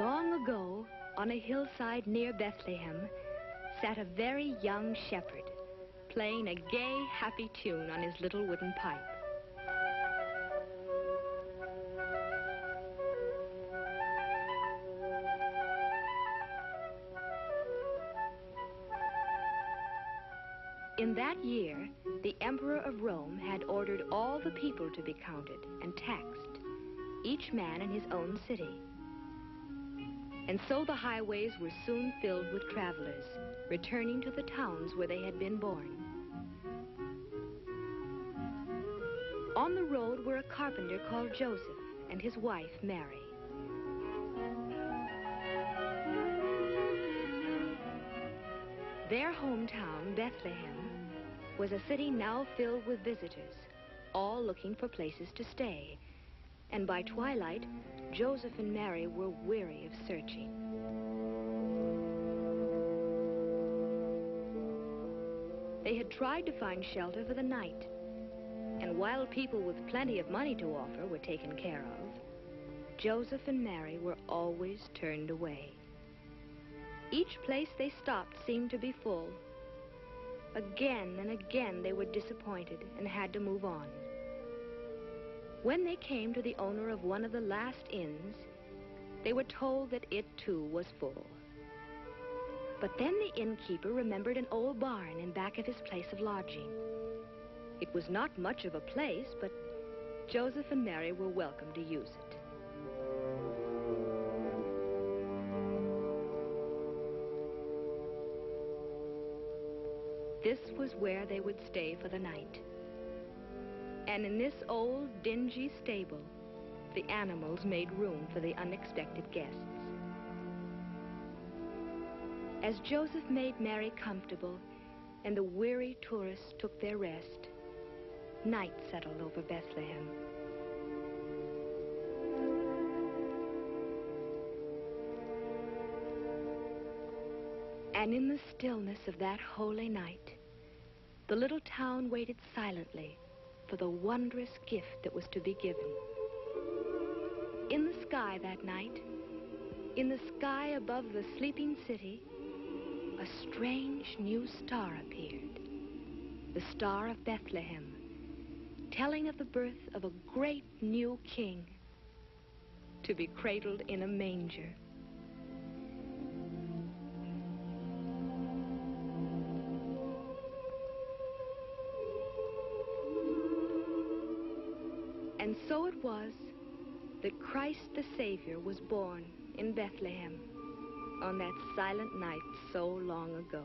Long ago, on a hillside near Bethlehem, sat a very young shepherd, playing a gay, happy tune on his little wooden pipe. In that year, the Emperor of Rome had ordered all the people to be counted and taxed, each man in his own city. And so the highways were soon filled with travelers, returning to the towns where they had been born. On the road were a carpenter called Joseph and his wife, Mary. Their hometown, Bethlehem, was a city now filled with visitors, all looking for places to stay. And by twilight, Joseph and Mary were weary of searching. They had tried to find shelter for the night, and while people with plenty of money to offer were taken care of, Joseph and Mary were always turned away. Each place they stopped seemed to be full. Again and again they were disappointed and had to move on. When they came to the owner of one of the last inns, they were told that it too was full. But then the innkeeper remembered an old barn in back of his place of lodging. It was not much of a place, but Joseph and Mary were welcome to use it. This was where they would stay for the night. And in this old, dingy stable, the animals made room for the unexpected guests. As Joseph made Mary comfortable and the weary tourists took their rest, night settled over Bethlehem. And in the stillness of that holy night, the little town waited silently for the wondrous gift that was to be given. In the sky that night, in the sky above the sleeping city, a strange new star appeared, the Star of Bethlehem, telling of the birth of a great new king to be cradled in a manger. And so it was that Christ the Savior was born in Bethlehem on that silent night so long ago.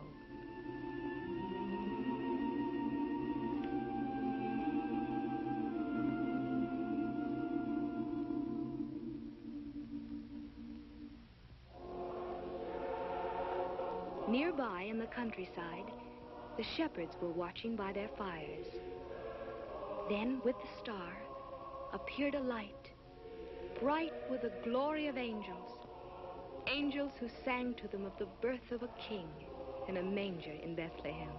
Nearby in the countryside, the shepherds were watching by their fires. Then, with the star, appeared a light, bright with the glory of angels, angels who sang to them of the birth of a king in a manger in Bethlehem.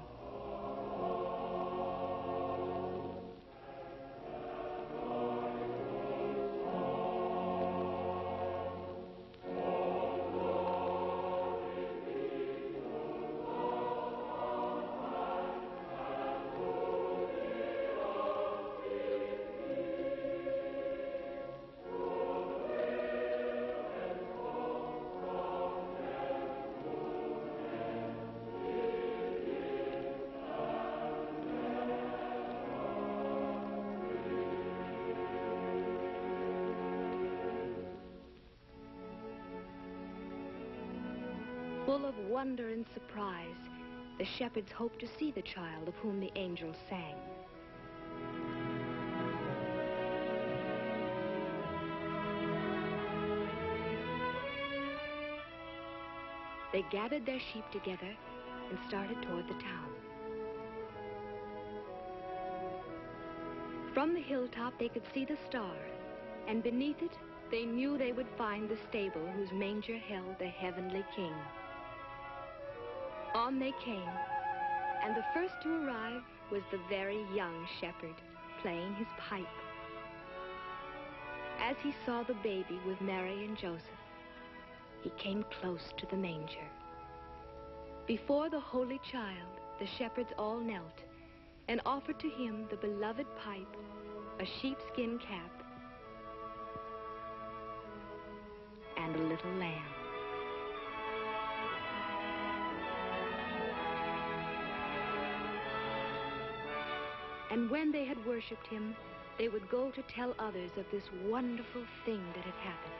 Full of wonder and surprise, the shepherds hoped to see the child of whom the angels sang. They gathered their sheep together and started toward the town. From the hilltop, they could see the star, and beneath it, they knew they would find the stable whose manger held the heavenly king. On they came, and the first to arrive was the very young shepherd playing his pipe. As he saw the baby with Mary and Joseph, he came close to the manger. Before the holy child, the shepherds all knelt and offered to him the beloved pipe, a sheepskin cap, and a little lamb. And when they had worshipped him, they would go to tell others of this wonderful thing that had happened.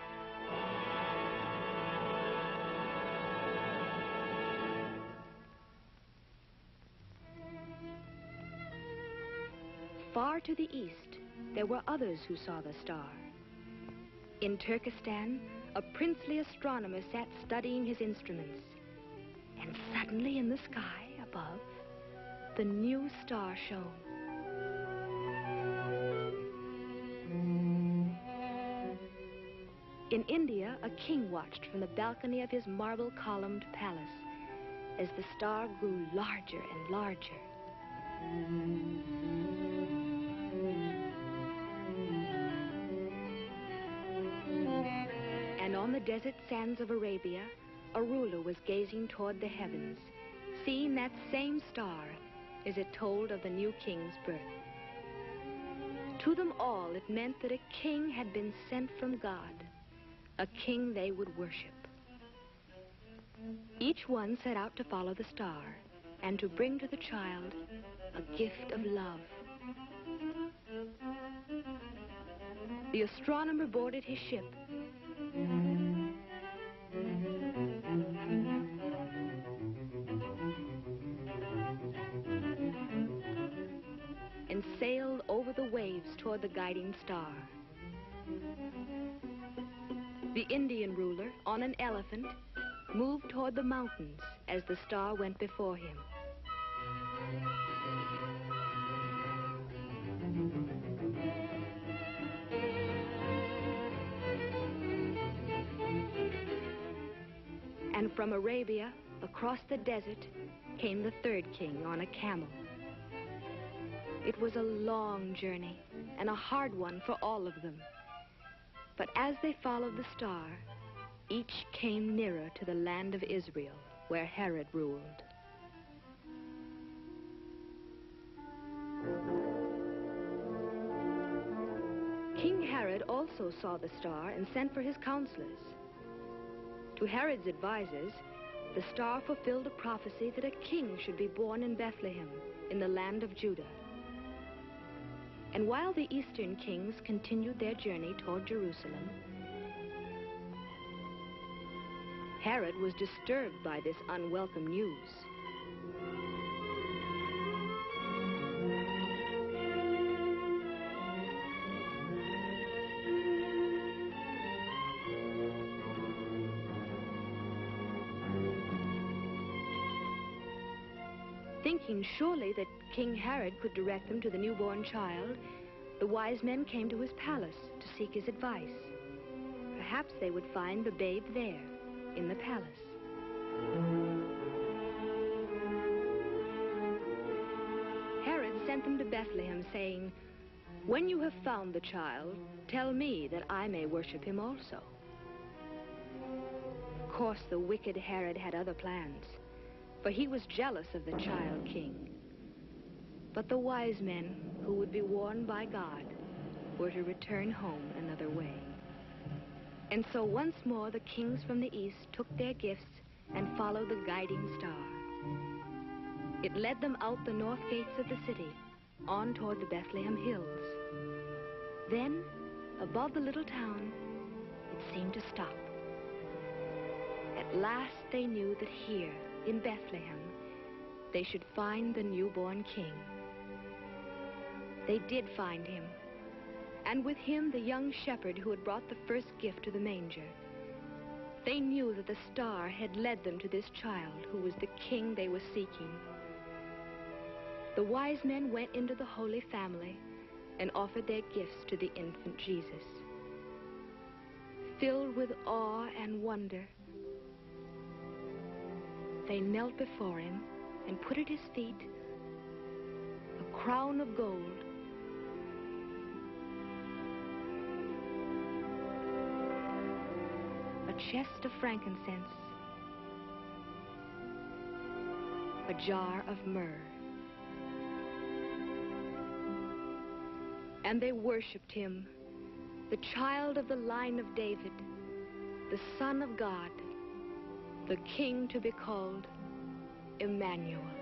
Far to the east, there were others who saw the star. In Turkestan, a princely astronomer sat studying his instruments. And suddenly in the sky above, the new star shone. In India, a king watched from the balcony of his marble-columned palace as the star grew larger and larger. And on the desert sands of Arabia, a ruler was gazing toward the heavens, seeing that same star as it told of the new king's birth. To them all, it meant that a king had been sent from God, a king they would worship. Each one set out to follow the star and to bring to the child a gift of love. The astronomer boarded his ship and sailed over the waves toward the guiding star. The Indian ruler, on an elephant, moved toward the mountains as the star went before him. And from Arabia, across the desert, came the third king on a camel. It was a long journey and a hard one for all of them. But as they followed the star, each came nearer to the land of Israel, where Herod ruled. King Herod also saw the star and sent for his counselors. To Herod's advisors, the star fulfilled a prophecy that a king should be born in Bethlehem, in the land of Judah. And while the eastern kings continued their journey toward Jerusalem, Herod was disturbed by this unwelcome news. Thinking surely that King Herod could direct them to the newborn child, the wise men came to his palace to seek his advice. Perhaps they would find the babe there, in the palace. Herod sent them to Bethlehem, saying, "When you have found the child, tell me that I may worship him also." Of course, the wicked Herod had other plans, for he was jealous of the child king. But the wise men, who would be warned by God, were to return home another way. And so once more the kings from the east took their gifts and followed the guiding star. It led them out the north gates of the city, on toward the Bethlehem hills. Then, above the little town, it seemed to stop. At last they knew that here, in Bethlehem, they should find the newborn king. They did find him, and with him the young shepherd who had brought the first gift to the manger. They knew that the star had led them to this child who was the king they were seeking. The wise men went into the Holy Family and offered their gifts to the infant Jesus. Filled with awe and wonder, they knelt before him and put at his feet a crown of gold, a chest of frankincense, a jar of myrrh. And they worshipped him, the child of the line of David, the Son of God, the King to be called Emmanuel.